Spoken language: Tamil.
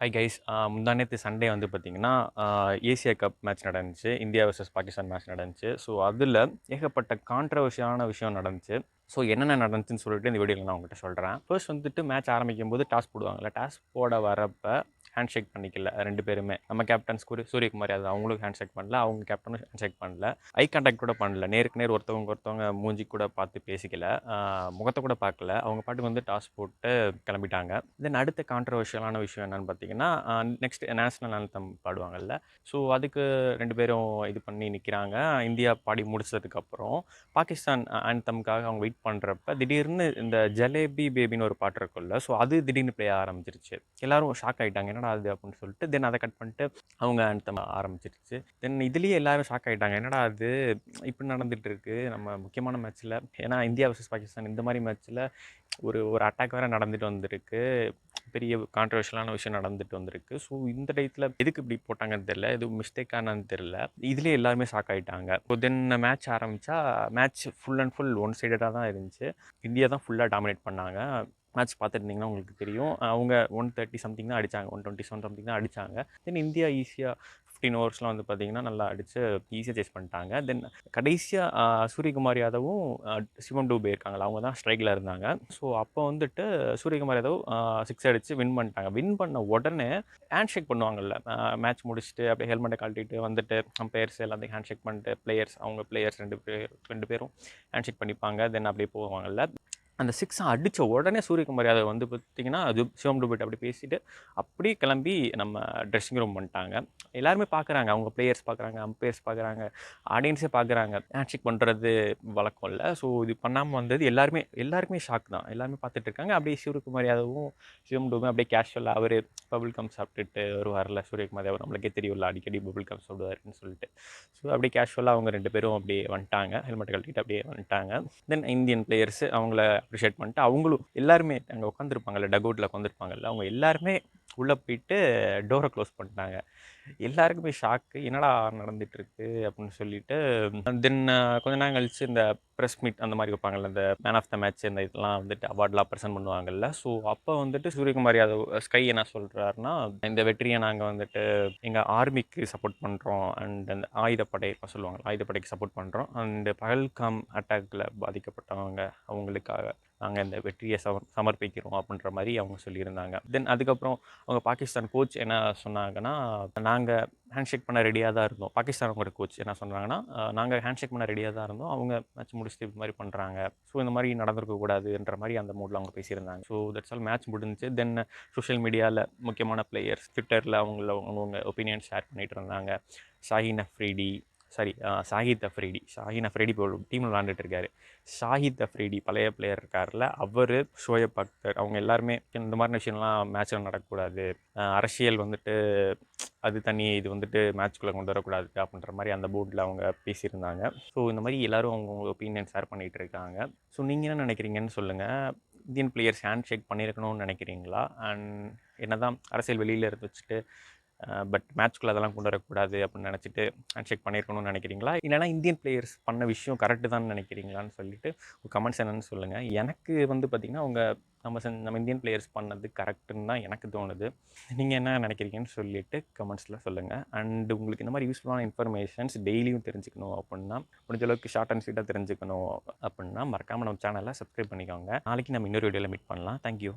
Hi guys. முந்தா நேத்து சண்டே வந்து பார்த்தீங்கன்னா, ஏசியா கப் மேட்ச் நடந்துச்சு. இந்தியா வெர்சஸ் பாகிஸ்தான் மேட்ச் நடந்துச்சு. ஸோ, அதில ஏகப்பட்ட கான்ட்ரோவர்ஷியான விஷயம் நடந்துச்சு. ஸோ, என்னென்ன நடந்துச்சுன்னு சொல்லிட்டு இந்த வீடியோல நான் உங்ககிட்ட சொல்றேன். ஃபர்ஸ்ட் வந்துட்டு மேட்ச் ஆரம்பிக்கும்போது டாஸ் போடுவாங்கல்ல. டாஸ் போட வரப்ப ஹேண்ட் ஷேக் பண்ணிக்கல 2 பேருமே. நம்ம கேப்டன் சூரியகுமார் யாதவ் அவங்களும் ஹேண்ட் ஷேக் பண்ணல. அவங்க கேப்டனும் ஹேண்ட் ஷேக் பண்ணல. ஐ கான்டாக்ட் கூட பண்ணல. நேருக்கு நேர் ஒருத்தவங்க மூஞ்சி கூட பார்த்து பேசிக்கல. முகத்த கூட பார்க்கல. அவங்க பாட்டுக்கு வந்து டாஸ் போட்டு கிளம்பிட்டாங்க. தென் அடுத்த கான்ட்ரோவர்ஷியலான விஷயம் என்னன்னு பார்த்தீங்கன்னா, நெக்ஸ்ட் நேஷனல் ஆந்தம் பாடுவாங்கல்ல. ஸோ, அதுக்கு 2 பேரும் இது பண்ணி நிற்கிறாங்க. இந்தியா பாடி முடிச்சதுக்கப்புறம் பாகிஸ்தான் ஆந்தம்காக அவங்க வெயிட் பண்ணுறப்ப திடீர்னு இந்த ஜலேபி பேபின்னு ஒரு பாட்டு இருக்குல்ல. ஸோ, அது திடீர்னு ப்ளே ஆரம்பிச்சிருச்சு. எல்லாரும் ஷாக் ஆகிட்டாங்க. என்னடா அது அப்படின்னு சொல்லிட்டு தென் அதை கட் பண்ணிட்டு அவங்க ஆந்தம் ஆரம்பிச்சிருச்சு. தென் இதுலேயே எல்லாரும் ஷாக் ஆகிட்டாங்க. என்னடா அது இப்படி நடந்துட்டு இருக்கு நம்ம முக்கியமான மேட்ச்சில். ஏன்னா இந்தியா வர்சஸ் பாகிஸ்தான் இந்த மாதிரி மேட்ச்சில் ஒரு ஒரு அட்டாக் வேறு நடந்துட்டு வந்திருக்கு. பெரிய கான்ட்ரவர்ஷியலான விஷயம் நடந்துட்டு வந்திருக்கு. ஸோ, இந்த டயத்தில் எதுக்கு இப்படி போட்டாங்கன்னு தெரியல. எதுவும் மிஸ்டேக்கானு தெரியல. இதுலேயே எல்லாருமே ஷாக் ஆகிட்டாங்க. ஸோ, தென் மேட்ச் ஆரம்பித்தா match full and full one சைடடாக தான் இருந்துச்சு. இந்தியா தான் ஃபுல்லாக டாமினேட் பண்ணாங்க. மேட்ச் பார்த்துருந்தீங்கன்னா உங்களுக்கு தெரியும். அவங்க 130 சம்திங் தான் அடித்தாங்க. 127 சம்திங் தான் அடித்தாங்க. தென் இந்தியா ஈஸியாக 15 ஓவர்ஸ்லாம் வந்து பார்த்தீங்கன்னா நல்லா அடித்து ஈஸியாக சேஸ் பண்ணிட்டாங்க. தென் கடைசியாக சூரியகுமார் யாதவும் சிவம் டூபே இருக்காங்களா, அவங்க தான் ஸ்ட்ரைக்கில் இருந்தாங்க. ஸோ, அப்போ வந்துட்டு சூரியகுமார் யாதவ் 6 அடித்து வின் பண்ணிட்டாங்க. வின் பண்ண உடனே ஹேண்ட் ஷேக் பண்ணுவாங்கல்ல. மேட்ச் முடிச்சுட்டு அப்படியே ஹெல்மெட்டை கழட்டிட்டு வந்துட்டு அம்பையர்ஸ் எல்லாத்தையும் ஹேண்ட் ஷேக் பண்ணிட்டு அவங்க பிளேயர்ஸ் 2 பேரும் ஹேண்ட் ஷேக் பண்ணிப்பாங்க. தென் அப்படியே போவாங்கல்ல. அந்த 6 அடித்த உடனே சூரியகுமார் யாதவ் வந்து பார்த்தீங்கன்னா அது சிவம் டூபேட்ட அப்படி பேசிட்டு அப்படியே கிளம்பி நம்ம ட்ரெஸ்ஸிங் ரூம் பண்ணிட்டாங்க. எல்லாருமே பார்க்குறாங்க. அவங்க பிளேயர்ஸ் பார்க்குறாங்க, அம்பையர்ஸ் பார்க்குறாங்க, ஆடியன்ஸே பார்க்குறாங்க. ஹேண்ட் ஷேக் பண்ணுறது வழக்கம் இல்லை. ஸோ, இது பண்ணாமல் வந்தது எல்லாருக்குமே ஷாக் தான். எல்லாருமே பார்த்துட்டு இருக்காங்க. அப்படியே சூரியகுமார் யாதவும் சிவம் டூபே அப்படியே கேஷுவலாக அவர் பபிள் கம் சாப்பிட்டுட்டு வருவார்ல. சூரியகுமார் யாதவ் நம்மளுக்கே தெரியும்ல, அடிக்கடி பபிள் கம் சாப்பிடுவாருன்னு சொல்லிட்டு. ஸோ, அப்படியே கேஷுவலாக அவங்க 2 பேரும் அப்படியே வந்துட்டாங்க. ஹெல்மெட் கழட்டிட்டு அப்படியே வந்துட்டாங்க. தென் இந்தியன் பிளேயர்ஸ் அவங்கள அப்ரிஷியேட் பண்ணிட்டு அவங்களும் எல்லாருமே அங்கே உட்காந்துருப்பாங்கல்ல, டக் அவுட்டில் உட்காந்துருப்பாங்கல்ல, அவங்க எல்லாருமே உள்ளே போயிட்டு டோரை க்ளோஸ் பண்ணிட்டாங்க. எல்லாருக்குமே ஷாக்கு. என்னடா நடந்துகிட்ருக்கு அப்படின்னு சொல்லிட்டு தென் கொஞ்ச நேரம் கழிச்சு இந்த ப்ரெஸ் மீட் அந்த மாதிரி வைப்பாங்கல்ல, இந்த மேன் ஆஃப் த மேட்ச் இந்த இதெல்லாம் வந்துட்டு அவார்ட்லாம் ப்ரெசென்ட் பண்ணுவாங்கல்ல. ஸோ, அப்போ வந்துட்டு சூரியகுமார் யாதவ் ஸ்கை என்ன சொல்கிறாருன்னா, இந்த வெற்றியை நாங்கள் வந்துட்டு எங்கள் ஆர்மிக்கு சப்போர்ட் பண்ணுறோம். அண்ட் அந்த ஆயுதப்படை இப்போ சொல்லுவாங்க, ஆயுதப்படைக்கு சப்போர்ட் பண்ணுறோம். அண்டு பஹல்காம் அட்டாக்கில் பாதிக்கப்பட்டவங்க அவங்களுக்காக நாங்கள் இந்த வெற்றியை சமர்ப்பிக்கிறோம் அப்படின்ற மாதிரி அவங்க சொல்லியிருந்தாங்க. தென் அதுக்கப்புறம் அவங்க பாகிஸ்தான் கோச் என்ன சொன்னாங்கன்னா, நாங்கள் ஹேண்ட்ஷேக் பண்ண ரெடியாக தான் இருந்தோம். பாகிஸ்தானோட கோச் என்ன சொன்னாங்கன்னா, நாங்கள் ஹேண்ட்ஷேக் பண்ண ரெடியாக தான் இருந்தோம். அவங்க மேட்ச் முடிச்சுட்டு இது மாதிரி பண்ணுறாங்க. ஸோ, இந்த மாதிரி நடந்திருக்கக்கூடாதுன்ற மாதிரி அந்த மூடில் அவங்க பேசியிருந்தாங்க. So, that's all. மேட்ச் முடிஞ்சுச்சு. தென் சோஷியல் மீடியாவில் முக்கியமான பிளேயர்ஸ் ட்விட்டரில் அவங்கவுங்க ஒப்பீனியன் ஷேர் பண்ணிகிட்டு இருந்தாங்க. ஷாஹித் அஃப்ரிடி இப்போ ஒரு டீமில் விளாண்டுட்டு இருக்காரு. ஷாஹித் அஃப்ரிடி பழைய பிளேயர் இருக்கார்ல, அவர், ஷோயப் அக்தர் அவங்க எல்லாருமே இந்த மாதிரி விஷயம்லாம் மேட்ச்சில் நடக்கக்கூடாது. அரசியல் வந்துட்டு அது தனி, இது வந்துட்டு மேட்ச்குள்ளே கொண்டு வரக்கூடாது அப்படின்ற மாதிரி அந்த போர்டில் அவங்க பேசியிருந்தாங்க. ஸோ, இந்த மாதிரி எல்லோரும் அவங்கவுங்க ஒப்பீனியன் ஷேர் பண்ணிகிட்டு இருக்காங்க. ஸோ, நீங்கள் என்ன நினைக்கிறீங்கன்னு சொல்லுங்கள். இந்தியன் பிளேயர்ஸ் ஹேண்ட் ஷேக் பண்ணியிருக்கணும்னு நினைக்கிறீங்களா? அண்ட் என்ன தான் அரசியல் வெளியில் இருந்து வச்சுட்டு பட் மேட்ச்குள்ளே அதெல்லாம் கொண்டு வரக்கூடாது அப்படின்னு நினச்சிட்டு ஹேண்ட் ஷேக் பண்ணியிருக்கணும்னு நினைக்கிறீங்களா? இல்லைனா இந்தியன் பிளேயர்ஸ் பண்ண விஷயம் கரெக்டு தான் நினைக்கிறீங்களான்னு சொல்லிட்டு கமெண்ட்ஸ் என்னென்னு சொல்லுங்கள். எனக்கு வந்து பார்த்திங்கன்னா நம்ம இந்தியன் பிளேயர்ஸ் பண்ணது கரெக்டுன்னு தான் எனக்கு தோணுது. நீங்கள் என்ன நினைக்கிறீங்கன்னு சொல்லிட்டு கமெண்ட்ஸில் சொல்லுங்கள். அண்ட் உங்களுக்கு இந்த மாதிரி யூஸ்ஃபுல்லான இன்ஃபர்மேஷன்ஸ் டெய்லியும் தெரிஞ்சுக்கணும் அப்படின்னா, முடிஞ்ச அளவுக்கு ஷார்ட் அண்ட் ஸ்வீட்டாக தெரிஞ்சுக்கணும் அப்படின்னா மறக்காமல் நம்ம சேனலை சப்ஸ்கிரைப் பண்ணிக்கோங்க. நாளைக்கு நம்ம இன்னொரு வீடியோவில் மீட் பண்ணலாம். தேங்க்யூ.